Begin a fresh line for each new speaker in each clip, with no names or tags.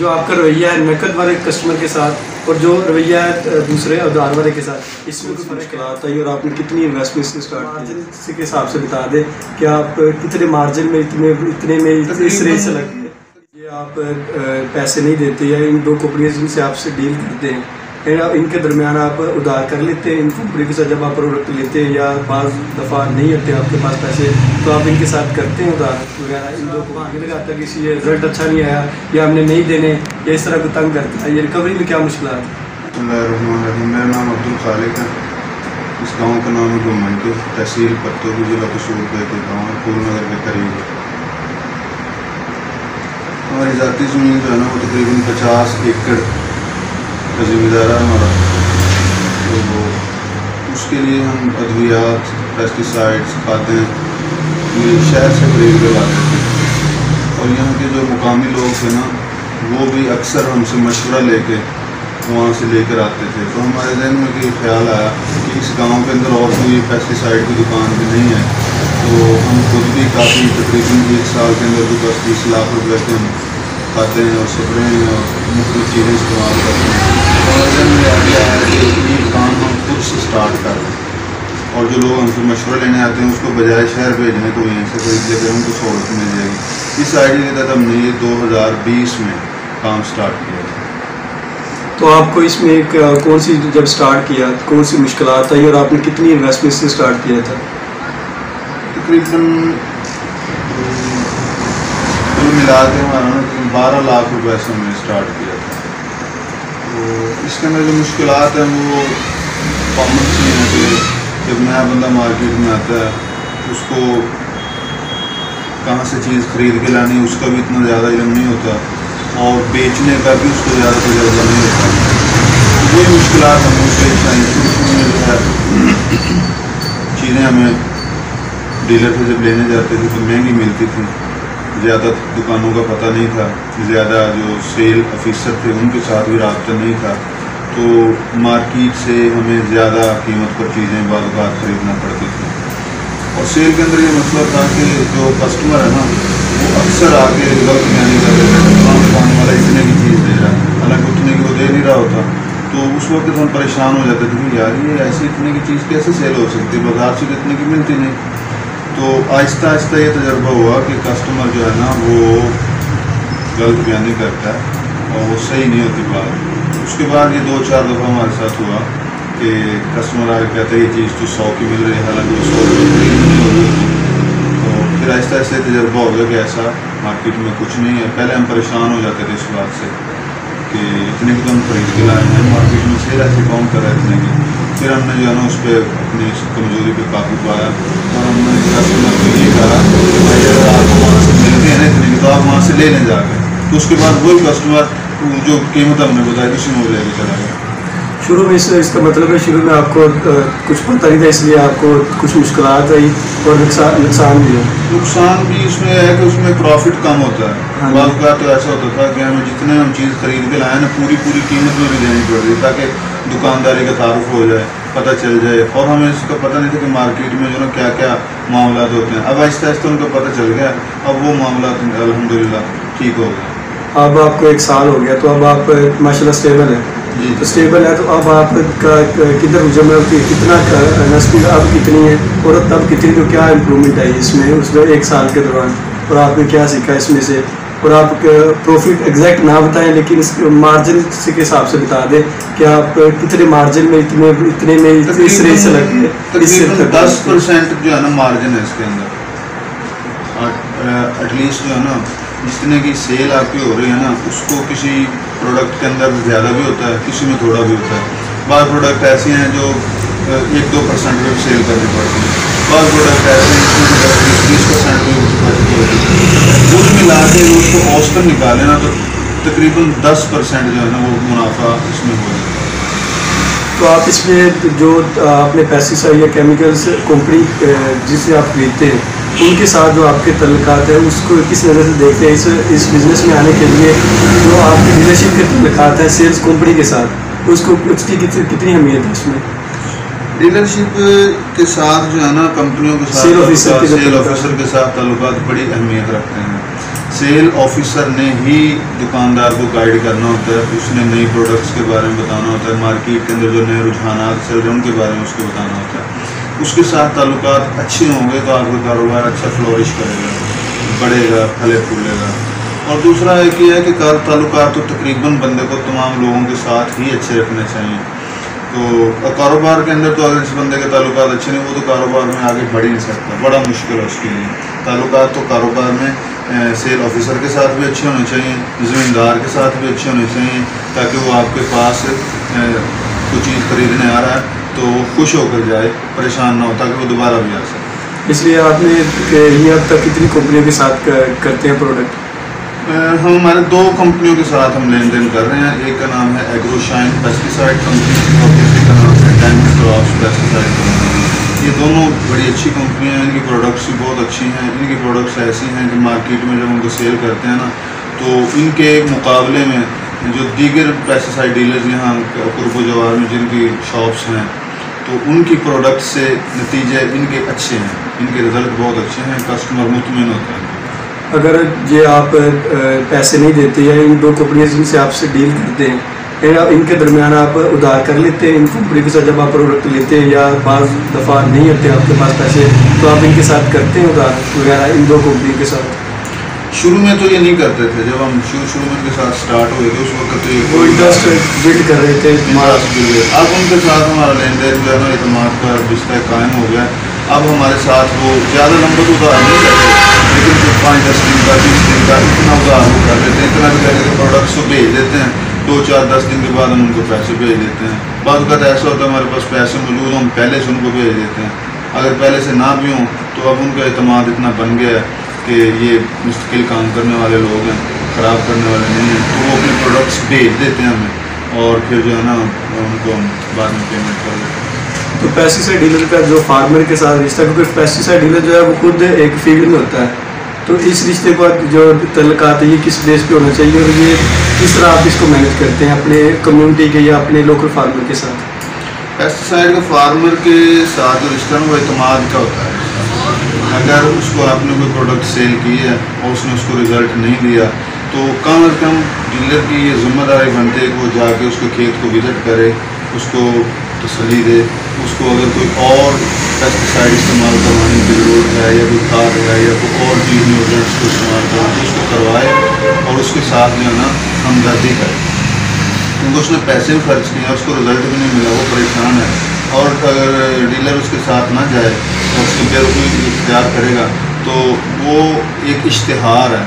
جو آپ کا رویہ ہے نقد والے کسٹمر کے ساتھ اور جو رویہ ہے دوسرے ادھار والے کے ساتھ، اس میں کوئی مشکلات آئی اور آپ نے کتنی انویسٹمنٹ اسٹارٹ کی؟ مارجن کے حساب سے بتا دیں کہ آپ کتنے مارجن میں اتنے میں اس ریٹ سے لگے ہیں، یہ آپ پیسے نہیں دیتے یا ان دو کمپنیز جن سے آپ سے ڈیل کرتے ہیں ان کے درمیان آپ ادھار کر لیتے ہیں ان کمپنی کے ساتھ جب آپ پروڈکٹ لیتے ہیں، یا بعض دفعہ نہیں ہوتے آپ کے پاس پیسے تو آپ ان کے ساتھ کرتے ہیں ادھار وغیرہ؟ ان دو کو آگے لگاتا ہے کسی رزلٹ اچھا نہیں آیا یا ہم نے نہیں دینے یا اس طرح کو تنگ کرتا ہے، یہ ریکوری میں کیا مشکلات ہیں؟
بسم اللہ الرحمن الرحیم، میرا نام عبدالخالق ہے، اس گاؤں کا نام ہے گومنٹو، تحصیل پتوری، ضلع قصور کے گاؤں ہے، پھول نگر کے قریب ہے۔ ہماری ذاتی زمین جو ہے نا وہ تقریباً 50 ایکڑ کا زمیندار ہے ہمارا، تو اس کے لیے ہم ادویات، پیسٹی سائڈس، کھادیں یہ شہر سے خرید کے لاتے تھے، اور یہاں کے جو مقامی لوگ تھے نا وہ بھی اکثر ہم سے مشورہ لے کے وہاں سے لے کر آتے تھے۔ تو ہمارے ذہن میں یہ خیال آیا کہ اس گاؤں کے اندر اور کوئی پیسٹی سائڈ کی دکان بھی نہیں ہے، تو ہم خود بھی کافی تقریباً 1 سال کے اندر 10-20 لاکھ روپے کے ہم کھاتے ہیں اور سپرے ہیں اور مختلف چیزیں استعمال کرتے ہیں۔ ہمارے ذہن میں آیا ہے کہ یہ کام ہم خود سے اسٹارٹ کر دیں، اور جو لوگ ہم سے مشورہ لینے آتے ہیں اس کو بجائے شہر بھیجنے کو یہیں سے خرید لے کر ان کو سہولت مل جائے گی۔ اس آئیڈیا کے تحت ہم نے 2020 میں کام اسٹارٹ کیا تھا۔
تو آپ کو اس میں کون سی جب اسٹارٹ کیا کون سی مشکلات آئی اور آپ نے کتنی انویسٹمنٹ سے اسٹارٹ کیا تھا؟
تقریباً کل ملا کے ہمارا 12 لاکھ روپے سے ہم نے اسٹارٹ کیا تھا۔ تو اس کے اندر جو مشکلات ہیں وہ کامن سی ہیں کہ جب نیا بندہ مارکیٹ میں آتا ہے اس کو کہاں سے چیز خرید کے لانی اس کا بھی اتنا زیادہ علم نہیں ہوتا، اور بیچنے کا بھی اس کو زیادہ تجربہ نہیں ہوتا۔ یہ مشکلات ہمیں پیش آئیں۔ شروع میں جو ہے چیزیں ہمیں ڈیلر سے جب لینے جاتے تھے تو مہنگی ملتی تھی، زیادہ دکانوں کا پتہ نہیں تھا، زیادہ جو سیل آفیسر تھے ان کے ساتھ بھی رابطہ نہیں تھا، تو مارکیٹ سے ہمیں زیادہ قیمت پر چیزیں بعض اوقات خریدنا پڑتی تھی۔ اور سیل کے اندر یہ مسئلہ تھا کہ جو کسٹمر ہے نا وہ اکثر آ کے غلط بیانی کر رہے تھے، دکان والا اتنے کی چیز دے رہا ہے حالانکہ اتنے کی وہ دے نہیں رہا ہوتا۔ تو اس وقت ہم پریشان ہو جاتے تھے کہ یار یہ ایسی اتنے کی چیز کیسے سیل ہو سکتی ہے، بازار سے اتنے کی ملتی نہیں۔ تو آہستہ آہستہ یہ تجربہ ہوا کہ کسٹمر جو ہے نا وہ غلط بیانی کرتا ہے اور وہ صحیح نہیں ہوتی بات۔ اس کے بعد یہ 2-4 دفعہ ہمارے ساتھ ہوا کہ کسٹمر آ کے کہتا ہے یہ چیز تو 100 کی مل رہی ہے حالانکہ وہ 100 روپئے نہیں ہوتی۔ تو پھر آہستہ آہستہ تجربہ ہو گیا کہ ایسا مارکیٹ میں کچھ نہیں ہے۔ پہلے ہم پریشان ہو جاتے تھے اس بات سے کہ اتنے کی تو ہم خرید کے لائے ہیں، مارکیٹ میں سیل ایسے کون کر رہا ہے اتنے کی۔ پھر ہم نے جو ہے نا اس پہ اپنی کمزوری پہ قابو پایا اور ہم نے کسٹمر کو یہ کہا کہ بھائی اگر آپ کو وہاں سے ملتے ہیں نا اتنے کی تو آپ وہاں سے لے لیں جا کے۔ تو اس کے بعد وہی کسٹمر جو قیمت ہم نے بتائی اسی میں وہ لے کے چلا گیا۔
شروع میں اس کا مطلب ہے شروع میں آپ کو کچھ پتہ نہیں تھا اس لیے آپ کو کچھ مشکلات آئی اور نقصان بھی ہے؟
نقصان بھی اس میں ہے کہ اس میں پروفٹ کم ہوتا ہے۔ بعض اوقات تو ایسا ہوتا تھا کہ ہمیں جتنے ہم چیز خرید کے لائے نا پوری قیمت میں بھی دینی پڑ رہی تاکہ دکانداری کا تعارف ہو جائے، پتہ چل جائے، اور ہمیں اس کا پتہ نہیں تھا کہ مارکیٹ میں جو نا کیا کیا معاملات ہوتے ہیں۔ اب آہستہ آہستہ ان کا پتہ چل گیا، اب وہ معاملات الحمدللہ ٹھیک ہو گئے۔
اب آپ کو 1 سال ہو گیا تو اب آپ ماشاء اللہ اسٹیبل ہیں؟
جی
تو اسٹیبل ہے تو اب آپ کا کدھر جمع ہوتی ہے، کتنا انویسٹمنٹ اب کتنی ہے اور تب کتنی، تو کیا امپرومنٹ آئی اس میں اس 1 سال کے دوران، اور آپ نے کیا سیکھا اس میں سے؟ اور آپ پروفٹ ایگزیکٹ نہ بتائیں لیکن اس مارجن کے حساب سے بتا دیں کہ آپ کتنے مارجن میں اتنے میں اس ریٹ سے لگے؟
تقریباً 10% جو ہے نا مارجن ہے اس کے اندر، ایٹ لیسٹ جو ہے نا جتنے کی سیل آپ کی ہو رہی ہے نا اس کو کسی پروڈکٹ کے اندر زیادہ بھی ہوتا ہے، کسی میں تھوڑا بھی ہوتا ہے۔ بعض پروڈکٹ ایسے ہیں جو 1-2% میں سیل کرنی پڑتی ہیں، بعض پروڈکٹ ایسے ہیں جس میں 10-20% بھی بچتی ہوتی ہے۔ کل ملا کے اس کو اوسطن نکالے نا تو تقریباً 10% جو ہے نا وہ منافع اس میں ہو جاتا ہے۔
تو آپ اس میں جو آپ نے پیسٹی سائڈ یا کیمیکلز کمپنی جس سے آپ خریدتے ہیں ان کے ساتھ جو آپ کے تعلقات ہیں اس کو کس نظر سے دیکھتے ہیں؟ اس بزنس میں آنے کے لیے جو آپ کی ڈیلرشپ کے تعلقات ہیں سیلز کمپنی کے ساتھ، اس کی کتنی اہمیت ہے اس میں؟
ڈیلرشپ کے ساتھ جو ہے نا کمپنیوں کے ساتھ سیل آفیسر کے ساتھ تعلقات بڑی اہمیت رکھتے ہیں۔ سیل آفیسر نے ہی دکاندار کو گائیڈ کرنا ہوتا ہے، اس نے نئی پروڈکٹس کے بارے میں بتانا ہوتا ہے، مارکیٹ کے اندر جو نئے رجحانات چل رہے ہیں ان کے بارے میں اس کو بتانا ہوتا ہے. اس کے ساتھ تعلقات اچھے ہوں گے تو آپ کا کاروبار اچھا فلورش کرے گا، بڑھے گا، پھلے پھولے گا. اور دوسرا ایک یہ ہے کہ تعلقات تو تقریباً بندے کو تمام لوگوں کے ساتھ ہی اچھے رکھنے چاہیے. تو کاروبار کے اندر تو اگر اس بندے کے تعلقات اچھے نہیں وہ تو کاروبار میں آگے بڑھ ہی نہیں سکتا، بڑا مشکل ہے اس کے لیے. تعلقات تو کاروبار میں سیل آفیسر کے ساتھ بھی اچھے ہونے چاہیے، زمیندار کے ساتھ بھی اچھے ہونے چاہیے، تاکہ وہ آپ کے پاس کوئی چیز خریدنے آ رہا ہے تو وہ خوش ہو کر جائے، پریشان نہ ہو، تاکہ وہ دوبارہ بھی آ سکے.
اس لیے آپ نے یہ اب تک کتنی کمپنیوں کے ساتھ کرتے ہیں پروڈکٹ؟
ہم ہمارے 2 کمپنیوں کے ساتھ ہم لین دین کر رہے ہیں. ایک کا نام ہے ایگرو شائن پیسٹیسائڈ کمپنی اور دوسری کا نام ہے ڈائمنڈ کراپس پیسٹیسائڈ کمپنی. یہ دونوں بڑی اچھی کمپنیاں ہیں، ان کی پروڈکٹس بھی بہت اچھی ہیں. ان کی پروڈکٹس ایسی ہیں کہ مارکیٹ میں جب ان کو سیل کرتے ہیں نا تو ان کے مقابلے میں جو دیگر پیسٹیسائڈ ڈیلرز یہاں قرب و جوار میں جن کی شاپس ہیں تو ان کی پروڈکٹ سے نتیجے ان کے اچھے ہیں، ان کے رزلٹ بہت اچھے ہیں، کسٹمر مطمئن ہوتے ہیں.
اگر یہ آپ پیسے نہیں دیتے یا ان 2 کمپنیاں جن سے آپ سے ڈیل کرتے ہیں ان کے درمیان آپ ادھار کر لیتے ہیں ان کمپنی کے ساتھ جب آپ پروڈکٹ لیتے ہیں، یا بعض دفعہ نہیں ہوتے آپ کے پاس پیسے تو آپ ان کے ساتھ کرتے ہیں ادھار وغیرہ ان 2 کمپنی کے ساتھ؟
شروع میں تو یہ نہیں کرتے تھے، جب ہم شروع میں ان کے ساتھ سٹارٹ ہوئے تھے اس وقت تو
وہ انٹرسٹ بلڈ کر رہے تھے.
اب ان کے ساتھ ہمارا لین دین جو ہے نا اعتماد کا رشتہ قائم ہو گیا. اب ہمارے ساتھ وہ زیادہ لمبا تو ادھار نہیں کرتے، لیکن جو 5-10 دن کا 20 دن کا اتنا ادھار وہ کر لیتے ہیں، اتنا بھی کر کے پروڈکٹس کو بھیج دیتے ہیں. 2-4-10 دن کے بعد ہم ان کو پیسے بھیج دیتے ہیں. بعض اوقات ایسا ہوتا ہے ہمارے پاس پیسے موجود ہوں، ہم پہلے سے ان کو بھیج دیتے ہیں. اگر پہلے سے نہ بھی ہوں تو اب ان کا اعتماد اتنا بن گیا ہے کہ یہ مستقل کام کرنے والے لوگ ہیں، خراب کرنے والے نہیں ہیں، تو وہ اپنے پروڈکٹس بھیج دیتے ہیں ہمیں اور پھر جو ہے نا ان کو ہم بعد میں پیمنٹ کر دیتے ہیں.
تو پیسٹیسائڈ ڈیلر کا جو فارمر کے ساتھ رشتہ، کیونکہ پیسٹیسائڈ ڈیلر جو ہے وہ خود ایک فیلڈ میں ہوتا ہے، تو اس رشتے کو جو تعلقات ہے یہ کس بیس پہ ہونا چاہیے اور یہ کس طرح آپ اس کو مینیج کرتے ہیں اپنے کمیونٹی کے یا اپنے لوکل فارمر کے ساتھ؟
پیسٹیسائڈ کا فارمر کے ساتھ جو رشتہ وہ اعتماد کا ہوتا ہے. اگر اس کو آپ نے کوئی پروڈکٹ سیل کی ہے اور اس نے اس کو رزلٹ نہیں دیا تو کم از کم ڈیلر کی یہ ذمہ داری بنتی ہے کہ وہ جا کے اس کے کھیت کو وزٹ کرے، اس کو تسلی دے، اس کو اگر کوئی اور پیسٹیسائڈ استعمال کروانے کی ضرورت ہے یا کوئی کھاد ہے یا کوئی اور چیز نیوٹرینٹس کو استعمال کروانا اس کو کروائے اور اس کے ساتھ جو ہے نا ہمدردی کرے. کیونکہ اس نے پیسے بھی خرچ کیے ہیں، اس کو رزلٹ بھی نہیں ملا، وہ پریشان ہے. اور اگر ڈیلر اس کے ساتھ نہ جائے اور اس کی بے رخی اختیار کرے گا تو وہ ایک اشتہار ہے.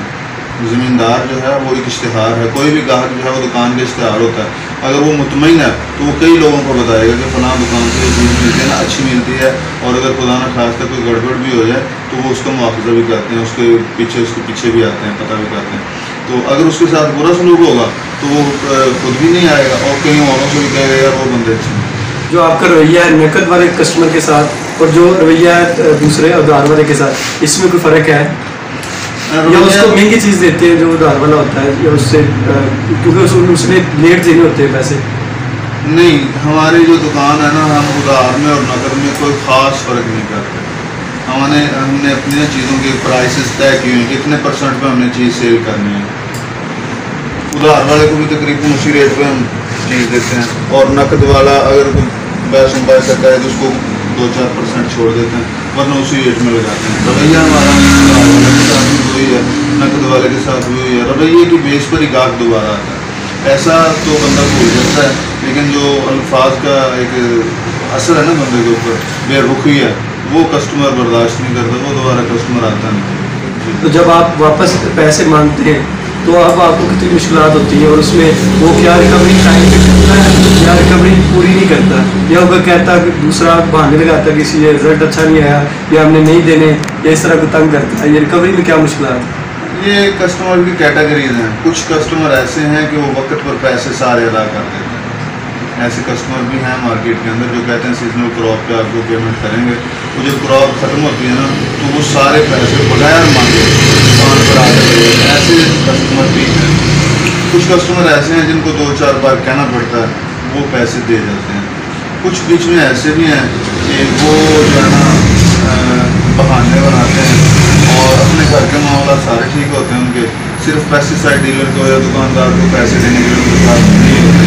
زمیندار جو ہے وہ ایک اشتہار ہے. کوئی بھی گاہک جو ہے وہ دکان کا اشتہار ہوتا ہے. اگر وہ مطمئن ہے تو وہ کئی لوگوں کو بتائے گا کہ فلاں دکان سے چیز ملتی ہے نا، اچھی ملتی ہے، اور اگر خدا نہ خواستہ کوئی گڑبڑ بھی ہو جائے تو وہ اس کا مواخذہ بھی کرتے ہیں، اس کے پیچھے بھی آتے ہیں، پتہ بھی کرتے ہیں. تو اگر اس کے ساتھ برا سلوک ہوگا تو وہ خود بھی نہیں آئے گا اور کئی اوروں سے بھی کہے گا یار وہ بندے اچھے ہیں.
جو آپ کا رویہ ہے نقد والے کسٹمر کے ساتھ اور جو رویہ ہے دوسرے ادھار والے کے ساتھ، اس میں کوئی فرق ہے یا اس کو مہنگی چیز دیتے ہیں جو ادھار والا ہوتا ہے یا اس سے کیونکہ اس نے لیٹ دینے ہوتے ہیں پیسے؟
نہیں، ہماری جو دکان ہے نا ہم ادھار میں اور نقد میں کوئی خاص فرق نہیں کرتے. ہم نے اپنی چیزوں کے پرائسز طے کیے ہیں کہ اتنے % پہ ہم نے چیز سیل کرنی ہے. ادھار والے کو بھی تقریباً اسی ریٹ پہ ہم چیز دیتے ہیں اور نقد والا اگر کوئی بیس کرتا ہے تو اس کو 2-4% چھوڑ دیتے ہیں، ورنہ اسی ریٹ میں لگاتے ہیں. رویہ ہمارا ادھار والے کے ساتھ بھی وہی ہے، نقد والے کے ساتھ بھی وہی ہے. رویے کی بیس پر ہی گاہک دوبارہ آتا ہے. ایسا تو بندہ بھول جاتا ہے، لیکن جو الفاظ کا ایک اثر ہے نا بندے کے اوپر، بے رخی ہے، وہ کسٹمر برداشت نہیں کرتا، وہ دوبارہ کسٹمر آتا نہیں.
تو جب آپ واپس پیسے مانگتے ہیں تو اب آپ کو کتنی مشکلات ہوتی ہیں اور اس میں وہ کیا ریکوری ٹائم پہ کرتا ہے یا ریکوری پوری نہیں کرتا یا وہ کہتا کہ دوسرا بہانے لگاتا کہ کسی رزلٹ اچھا نہیں آیا یا ہم نے نہیں دینے یا اس طرح کو تنگ کرتا ہے؟ یہ ریکوری میں کیا مشکلات ہیں؟
یہ کسٹمر کی کیٹیگریز ہیں. کچھ کسٹمر ایسے ہیں کہ وہ وقت پر پیسے سارے ادا کر دیتے ہیں. ایسے کسٹمر بھی ہیں مارکیٹ کے اندر جو کہتے ہیں سیزنل کراپ پہ آپ کو پیمنٹ کریں گے. وہ جب کراپ ختم ہوتی ہے نا تو وہ سارے پیسے بغیر مانگے دکان پر آ جاتے ہیں. ایسے کسٹمر بھی ہیں. کچھ کسٹمر ایسے ہیں جن کو 2-4 بار کہنا پڑتا ہے، وہ پیسے دے جاتے ہیں. کچھ بیچ میں ایسے بھی ہیں کہ وہ جو ہے نا بہانے بناتے ہیں اور اپنے گھر کے معاملات سارے ٹھیک ہوتے ہیں ان کے، صرف پیسٹیسائڈ ڈیلر کو یا دکاندار کو پیسے دینے کے لیے ان کے پاس نہیں ہوتے،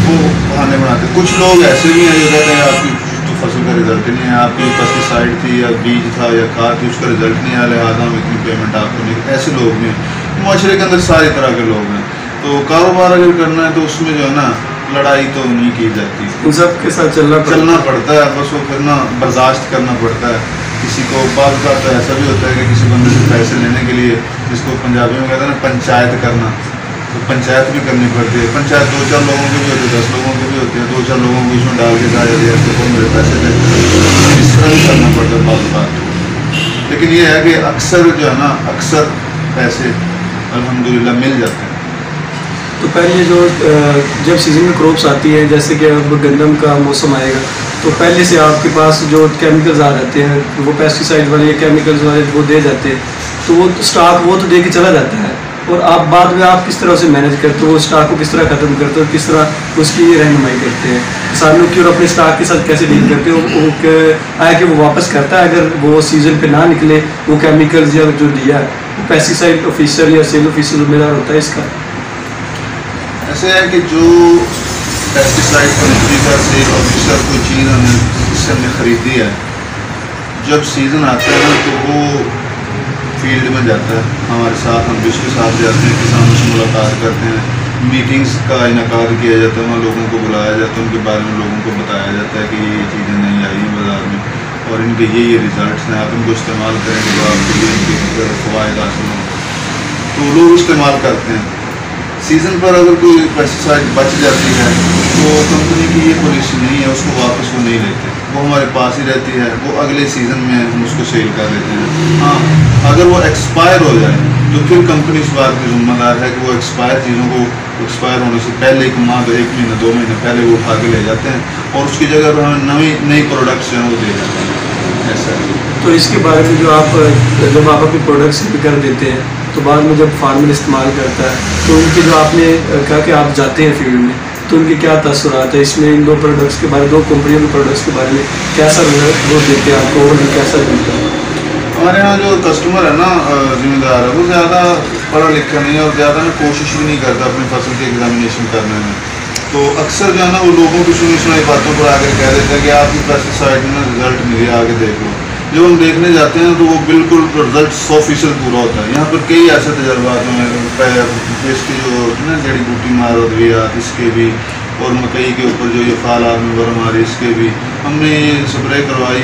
وہ بہانے بناتے ہیں۔ کچھ لوگ ایسے بھی ہیں جو کہتے ہیں آپ کی تو فصل کا رزلٹ نہیں ہے، آپ کی پیسٹیسائڈ تھی یا بیج تھا یا کھاد تھی، اس کا رزلٹ نہیں آیا لہٰذا ہم اتنی پیمنٹ آپ کو نہیں، ایسے لوگ بھی ہیں۔ معاشرے کے اندر ساری طرح کے لوگ ہیں، تو کاروبار اگر کرنا ہے تو اس میں جو ہے نا لڑائی تو نہیں کی جاتی،
ان سب کے ساتھ
چلنا پڑتا ہے، بس وہ پھر نا برداشت کرنا پڑتا ہے۔ کسی کو بعض کا تو ایسا بھی ہوتا ہے کہ کسی بندے سے پیسے لینے کے لیے، جس کو پنجابی میں کہتے ہیں نا پنچایت کرنا، تو پنچایت بھی کرنی پڑتی ہے۔ پنچایت 2-4 لوگوں کی بھی ہوتی ہے، 10 لوگوں کی بھی ہوتی ہے، 2-4 لوگوں کو اس میں ڈال کے کہا جاتا ہے کہ میرے پیسے دے، اس طرح بھی کرنا پڑتا ہے بعض بات۔ لیکن یہ ہے کہ اکثر جو ہے نا اکثر پیسے الحمدللہ مل جاتے ہیں۔
تو پہلے جو جب سیزن میں کراپس آتی ہیں، جیسے کہ اب گندم کا موسم آئے گا، تو پہلے سے آپ کے پاس جو کیمیکلز آ جاتے ہیں، وہ پیسٹیسائڈ والے یا کیمیکلز والے وہ دے جاتے ہیں، تو وہ اسٹاک وہ تو دے کے چلا جاتا ہے، اور آپ بعد میں آپ کس طرح اسے مینیج کرتے ہو، وہ اسٹاک کو کس طرح ختم کرتے ہو، کس طرح اس کی رہنمائی کرتے ہیں کسانوں کی، اور اپنے اسٹاک کے ساتھ کیسے ڈیل کرتے ہو، آیا کہ وہ واپس کرتا ہے اگر وہ سیزن پہ نہ نکلے وہ کیمیکلز یا جو دیا ہے، وہ پیسٹیسائڈ آفیسر یا سیل آفیسر ذمہ دار ہوتا ہے اس کا؟
ایسے ہے کہ جو پیسٹیسائڈ کنٹری کا سیل آفیسر کوئی چیز ہم نے خریدی ہے، جب سیزن آتا ہے نا تو وہ فیلڈ میں جاتا ہے ہمارے ساتھ، ہم بھی اس کے ساتھ جاتے ہیں، کسانوں سے ملاقات کرتے ہیں، میٹنگز کا انعقاد کیا جاتا ہے، وہاں لوگوں کو بلایا جاتا ہے، ان کے بارے میں لوگوں کو بتایا جاتا ہے کہ یہ چیزیں نہیں آئی ہیں بازار میں اور ان کے یہ ریزلٹس ہیں، آپ ان کو استعمال کریں گے تو آپ کو یہ ان کے فوائد حاصل ہوں، تو لوگ استعمال کرتے ہیں۔ سیزن پر اگر کوئی پیسٹیسائڈ بچ جاتی ہے تو کمپنی کی یہ پالیسی نہیں ہے، اس کو واپس وہ نہیں لیتے، وہ ہمارے پاس ہی رہتی ہے، وہ اگلے سیزن میں ہم اس کو سیل کر لیتے ہیں۔ ہاں اگر وہ ایکسپائر ہو جائے تو پھر کمپنی اس بات کی ذمہ دار ہے کہ وہ ایکسپائر چیزوں کو ایکسپائر ہونے سے پہلے 1 ماہ 1 مہینہ 2 مہینے پہلے وہ اٹھا کے لے جاتے ہیں اور اس کی جگہ پر ہمیں نئی پروڈکٹس ہیں وہ دے جاتے ہیں، ایسا ہے۔
تو اس کے بارے میں جو آپ جب آپ اپنے پروڈکٹس کر دیتے ہیں تو بعد میں جب فارمر استعمال کرتا ہے تو ان کے جو آپ نے کہا کہ آپ جاتے ہیں فیلڈ میں، تو ان کے کیا تاثرات ہیں اس میں، ان 2 پروڈکٹس کے بارے 2 کمپنیوں کے پروڈکٹس کے بارے میں کیسا وہ دیتے ہیں آپ کو، اور کیسا ملتا ہے؟
ہمارے یہاں جو کسٹمر ہے نا ذمہ دار ہے، وہ زیادہ پڑھا لکھا نہیں ہے اور زیادہ کوشش بھی نہیں کرتا اپنی فصل کی ایگزامینیشن کرنے میں، تو اکثر جو ہے نا وہ لوگوں کی سنی سنائی باتوں پر آ کر کہہ دیتے ہیں کہ آپ کی پیسٹیسائڈ میں رزلٹ ملے آگے دیکھ لو۔ جب ہم دیکھنے جاتے ہیں تو وہ بالکل رزلٹ 100% پورا ہوتا ہے۔ یہاں پر کئی ایسے تجربات ہیں، اس کی جو نا جڑی بوٹی مار ادویات اس کے بھی، اور مکئی کے اوپر جو یہ فال آگ میں ورم آ رہی اس کے بھی ہم نے یہ اسپرے کروائی،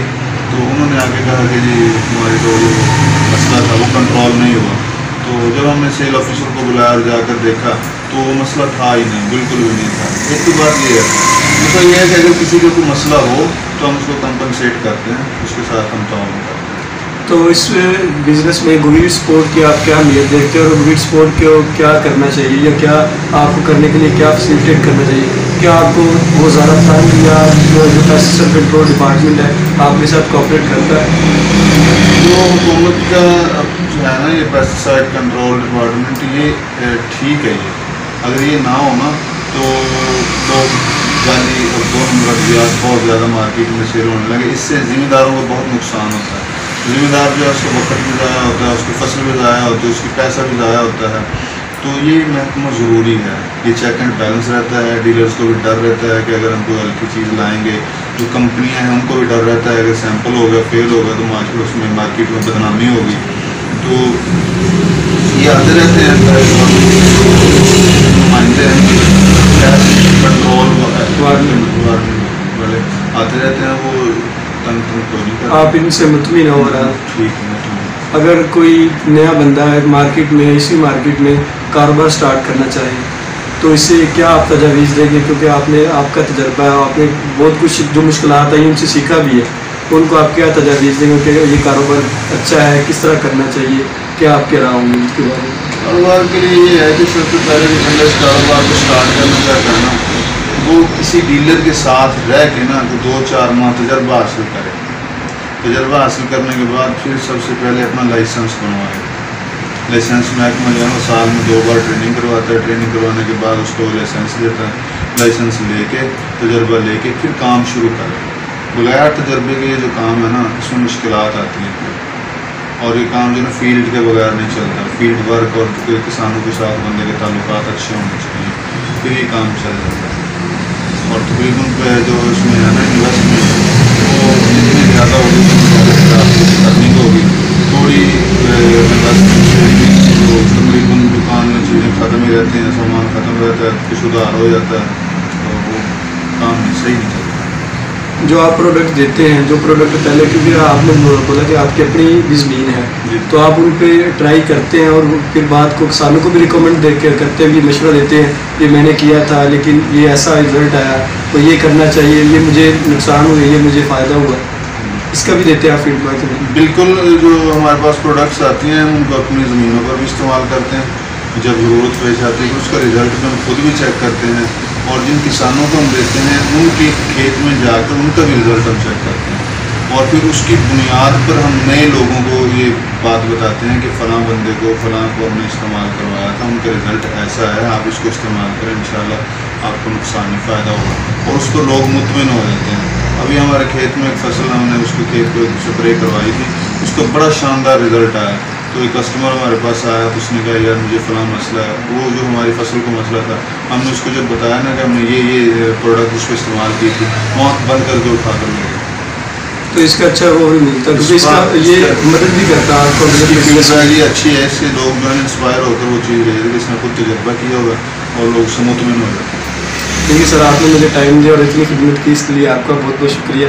تو انہوں نے آگے کہا کہ جی ہماری جو مسئلہ تھا وہ کنٹرول نہیں ہوا، تو جب ہم نے سیل آفیسر کو بلایا اور جا کر دیکھا تو وہ مسئلہ تھا ہی نہیں، بالکل بھی نہیں تھا۔ ایک تو بات یہ ہے، دوسرا یہ ہے کہ اگر کسی کا کوئی مسئلہ ہو تو ہم اس کو کمپنسیٹ کرتے ہیں، اس کے ساتھ ہم تعاون کرتے ہیں۔
تو اس بزنس میں گویڈ سپورٹ کی آپ کیا اہمیت دیکھتے ہیں، اور گویڈ سپورٹ کو کیا کرنا چاہیے، یا کیا آپ کو کرنے کے لیے کیا فیسیلیٹیٹ کرنا چاہیے؟ کیا آپ کو وزارت خان یا جو پیسٹیسائڈ کنٹرول ڈپارٹمنٹ ہے آپ کے ساتھ کوآپریٹ کرتا ہے؟
جو حکومت کا جو ہے نا یہ پیسٹیسائڈ کنٹرول ڈپارٹمنٹ، یہ ٹھیک ہے، یہ اگر یہ نہ ہونا تو لوگ جعلی اور 2 نمبر ادویات بہت زیادہ مارکیٹ میں سیل ہونے لگے، اس سے ذمہ داروں کو بہت نقصان ہوتا ہے۔ ذمہ دار جو ہے اس کا وقت بھی ضائع ہوتا ہے، اس کی فصل بھی ضائع ہوتی ہے، اس کی پیسہ بھی ضائع ہوتا ہے، تو یہ محکمہ ضروری ہے، یہ چیک اینڈ بیلنس رہتا ہے، ڈیلرز کو بھی ڈر رہتا ہے کہ اگر ہم کوئی ہلکی چیز لائیں گے، جو کمپنیاں ہیں ان کو بھی ڈر رہتا ہے اگر سیمپل ہو گیا فیل ہو گیا تو اس میں مارکیٹ میں بدنامی ہوگی، تو یہ آتے رہتے ہیں نمائندے کنٹرول والے آتے رہتے ہیں، وہ
آپ ان سے مطمئن ہو رہا؟
ٹھیک ہے۔
اگر کوئی نیا بندہ ہے مارکیٹ میں، اسی مارکیٹ میں کاروبار سٹارٹ کرنا چاہے تو اس سے کیا آپ تجاویز دیں گے؟ کیونکہ آپ کا تجربہ ہے، آپ نے بہت کچھ جو مشکلات آئی ان سے سیکھا بھی ہے، ان کو آپ کیا تجاویز دیں گے کہ یہ کاروبار اچھا ہے، کس طرح کرنا چاہیے، کیا آپ کہہ رہا ہوں گے اس کے بارے میں؟
کاروبار کے لیے یہ ہے کہ سب سے پہلے جو بندہ اس کاروبار کو اسٹارٹ کرنا چاہتا ہے نا، وہ کسی ڈیلر کے ساتھ رہ کے نا 2-4 ماہ تجربہ حاصل کرے، تجربہ حاصل کرنے کے بعد پھر سب سے پہلے اپنا لائسنس بنوائے۔ لائسنس محکمہ جو ہے وہ سال میں 2 بار ٹریننگ کرواتا ہے، ٹریننگ کروانے کے بعد اس کو لائسنس دیتا ہے، لائسنس لے کے تجربہ لے کے پھر کام شروع کرے۔ بغیر تجربے کے یہ جو کام ہے نا اس میں مشکلات آتی ہیں، اور یہ کام جو ہے نا فیلڈ کے بغیر نہیں چلتا. فیلڈ ورک اور کسانوں کے ساتھ بندے کے تعلقات اچھے ہونے چاہیے, پھر یہ کام چل جاتا ہے. اور تقریباً جو اس میں ہے نا انویسٹمنٹ وہ جتنی زیادہ ہوگی ارننگ ہوگی, تھوڑی انویسٹمنٹ سے جو تقریباً دکان میں چیزیں ختم ہی رہتی ہیں, سامان ختم رہتا ہے, کچھ سدھار ہو جاتا ہے, تو وہ کام صحیح نہیں چلتا.
جو آپ پروڈکٹ دیتے ہیں, جو پروڈکٹ پہلے, کیونکہ آپ نے بولا کہ آپ کی اپنی بھی زمین ہے, تو آپ ان پہ ٹرائی کرتے ہیں اور پھر بات کو کسانوں کو بھی ریکمینڈ کرتے ہیں, بھی مشورہ دیتے ہیں, یہ میں نے کیا تھا لیکن یہ ایسا رزلٹ آیا, تو یہ کرنا چاہیے, یہ مجھے نقصان ہوا, یہ مجھے فائدہ ہوا, اس کا بھی دیتے ہیں آپ فیڈ بیک؟
بالکل. جو ہمارے پاس پروڈکٹس آتی ہیں ان کو اپنی زمینوں پر بھی استعمال کرتے ہیں. جب ضرورت پیش آتی ہے اس کا رزلٹ ہم خود بھی چیک کرتے ہیں, اور جن کسانوں کو ہم دیتے ہیں ان کے کھیت میں جا کر ان کا بھی رزلٹ ہم چیک کرتے ہیں, اور پھر اس کی بنیاد پر ہم نئے لوگوں کو یہ بات بتاتے ہیں کہ فلاں بندے کو فلاں کو ہم نے استعمال کروایا تھا, ان کا رزلٹ ایسا ہے, آپ اس کو استعمال کریں, انشاءاللہ آپ کو نقصان نہیں فائدہ ہوگا. اور اس کو لوگ مطمئن ہو جاتے ہیں. ابھی ہمارے کھیت میں ایک فصل ہم نے اس کے کھیت کو اسپرے کروائی تھی, اس کا بڑا شاندار رزلٹ آیا. تو ایک کسٹمر ہمارے پاس آیا تو اس نے کہا یار مجھے فلاں مسئلہ ہے, وہ جو ہماری فصل کو مسئلہ تھا ہم نے اس کو جب بتایا نا کہ ہم نے یہ پروڈکٹ اس کو استعمال کی تھی, آنکھ بند کر کے اٹھا کر لے گئے.
تو اس کا اچھا وہ بھی ملتا ہے, اس کا یہ مدد بھی کرتا ہے آپ کو.
یہ اچھی ہے, اس سے لوگ جو ہے انسپائر ہو کر وہ چیز لے کہ اس نے خود تجربہ کیا ہوگا اور لوگ سے مطمئن ہو جاتے ہیں.
ٹھیک ہے سر, آپ نے مجھے ٹائم دیا اور اتنی خدمت کی, اس لیے آپ کا بہت بہت شکریہ.